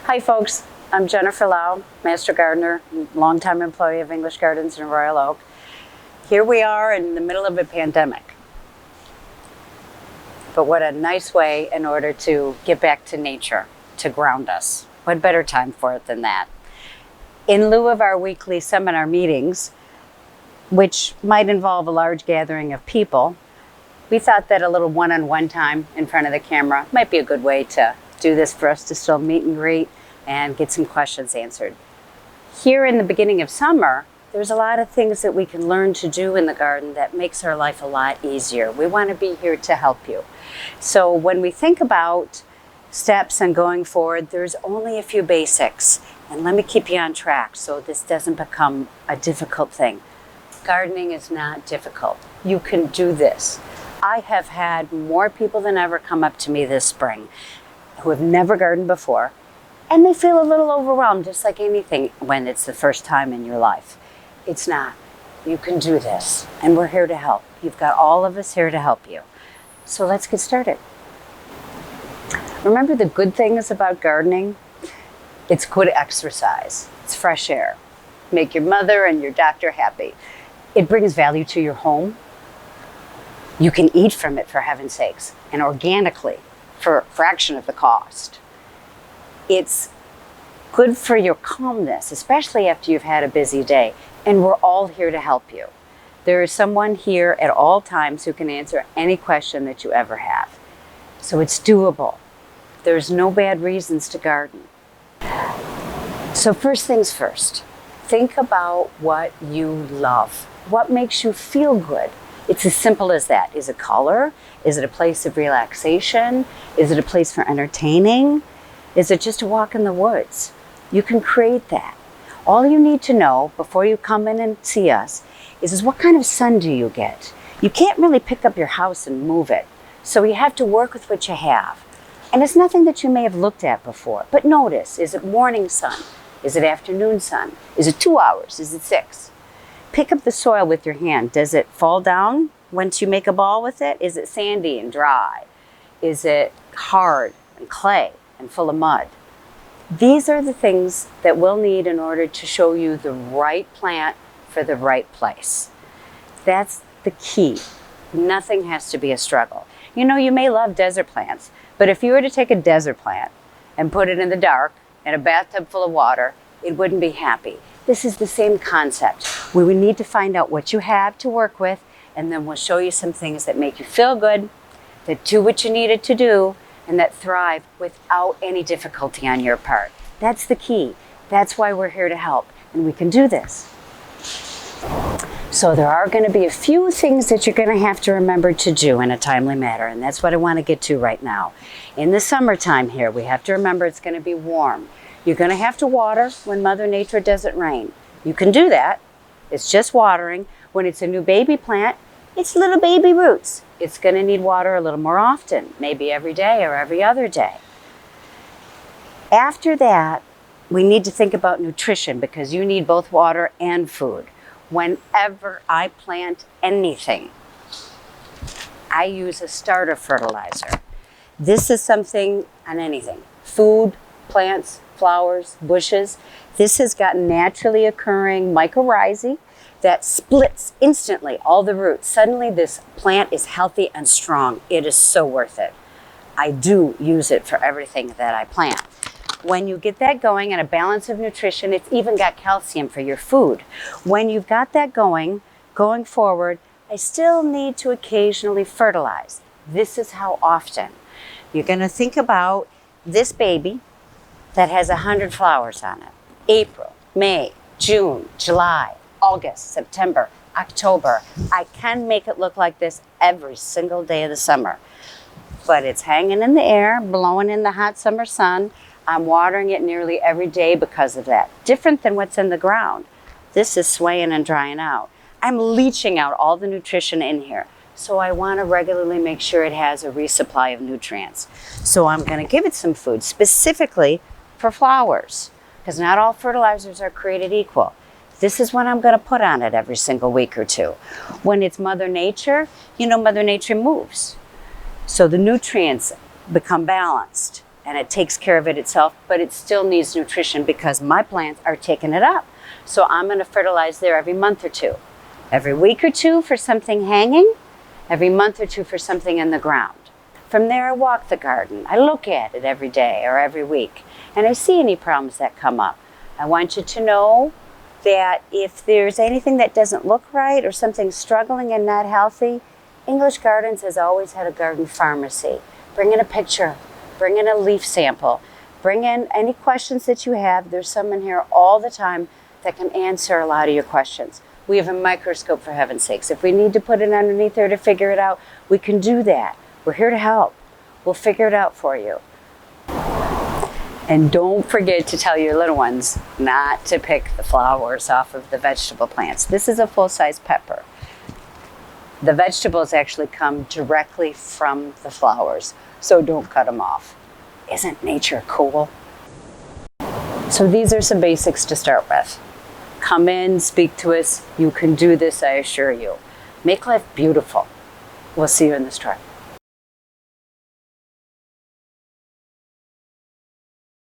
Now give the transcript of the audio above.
Hi folks, I'm Jennifer Lau, Master Gardener, longtime employee of English Gardens in Royal Oak. Here we are in the middle of a pandemic. But what a nice way in order to get back to nature, to ground us. What better time for it than that? In lieu of our weekly seminar meetings, which might involve a large gathering of people, we thought that a little one-on-one time in front of the camera might be a good way to do this for us to still meet and greet and get some questions answered. Here in the beginning of summer, there's a lot of things that we can learn to do in the garden that makes our life a lot easier. We want to be here to help you. So when we think about steps and going forward, there's only a few basics. And let me keep you on track so this doesn't become a difficult thing. Gardening is not difficult. You can do this. I have had more people than ever come up to me this spring who have never gardened before, and they feel a little overwhelmed, just like anything when it's the first time in your life. It's not. You can do this, and we're here to help. You've got all of us here to help you. So let's get started. Remember the good things about gardening? It's good exercise. It's fresh air. Make your mother and your doctor happy. It brings value to your home. You can eat from it, for heaven's sakes, and organically for a fraction of the cost. It's good for your calmness, especially after you've had a busy day, and we're all here to help you. There is someone here at all times who can answer any question that you ever have. So it's doable. There's no bad reasons to garden. So first things first, think about what you love. What makes you feel good? It's as simple as that. Is it color? Is it a place of relaxation? Is it a place for entertaining? Is it just a walk in the woods? You can create that. All you need to know before you come in and see us is what kind of sun do you get? You can't really pick up your house and move it. So you have to work with what you have. And it's nothing that you may have looked at before. But notice, is it morning sun? Is it afternoon sun? Is it 2 hours? Is it 6? Pick up the soil with your hand. Does it fall down once you make a ball with it? Is it sandy and dry? Is it hard and clay and full of mud? These are the things that we'll need in order to show you the right plant for the right place. That's the key. Nothing has to be a struggle. You know, you may love desert plants, but if you were to take a desert plant and put it in the dark in a bathtub full of water, it wouldn't be happy. This is the same concept. We would need to find out what you have to work with, and then we'll show you some things that make you feel good, that do what you need it to do, and that thrive without any difficulty on your part. That's the key. That's why we're here to help, and we can do this. So there are going to be a few things that you're going to have to remember to do in a timely manner, and that's what I want to get to right now. In the summertime here, we have to remember it's going to be warm. You're going to have to water when Mother Nature doesn't rain. You can do that. It's just watering. When it's a new baby plant, it's little baby roots. It's going to need water a little more often, maybe every day or every other day. After that, we need to think about nutrition because you need both water and food. Whenever I plant anything, I use a starter fertilizer. This is something on anything, food, plants, flowers, bushes. This has got naturally occurring mycorrhizae that splits instantly all the roots. Suddenly this plant is healthy and strong. It is so worth it. I do use it for everything that I plant. When you get that going and a balance of nutrition, it's even got calcium for your food. When you've got that going forward, I still need to occasionally fertilize. This is how often. You're going to think about this baby that has 100 flowers on it. April, May, June, July, August, September, October. I can make it look like this every single day of the summer. But it's hanging in the air, blowing in the hot summer sun. I'm watering it nearly every day because of that. Different than what's in the ground. This is swaying and drying out. I'm leaching out all the nutrition in here. So I want to regularly make sure it has a resupply of nutrients. So I'm going to give it some food specifically for flowers, because not all fertilizers are created equal. This is what I'm going to put on it every single week or two. When it's Mother Nature, you know, Mother Nature moves. So the nutrients become balanced and it takes care of it itself, but it still needs nutrition because my plants are taking it up. So I'm going to fertilize there every month or two. Every week or two for something hanging, every month or two for something in the ground. From there, I walk the garden. I look at it every day or every week, and I see any problems that come up. I want you to know that if there's anything that doesn't look right or something's struggling and not healthy, English Gardens has always had a garden pharmacy. Bring in a picture, bring in a leaf sample, bring in any questions that you have. There's someone here all the time that can answer a lot of your questions. We have a microscope, for heaven's sakes. If we need to put it underneath there to figure it out, we can do that. We're here to help. We'll figure it out for you. And don't forget to tell your little ones not to pick the flowers off of the vegetable plants. This is a full-size pepper. The vegetables actually come directly from the flowers, so don't cut them off. Isn't nature cool? So these are some basics to start with. Come in, speak to us. You can do this, I assure you. Make life beautiful. We'll see you in the store.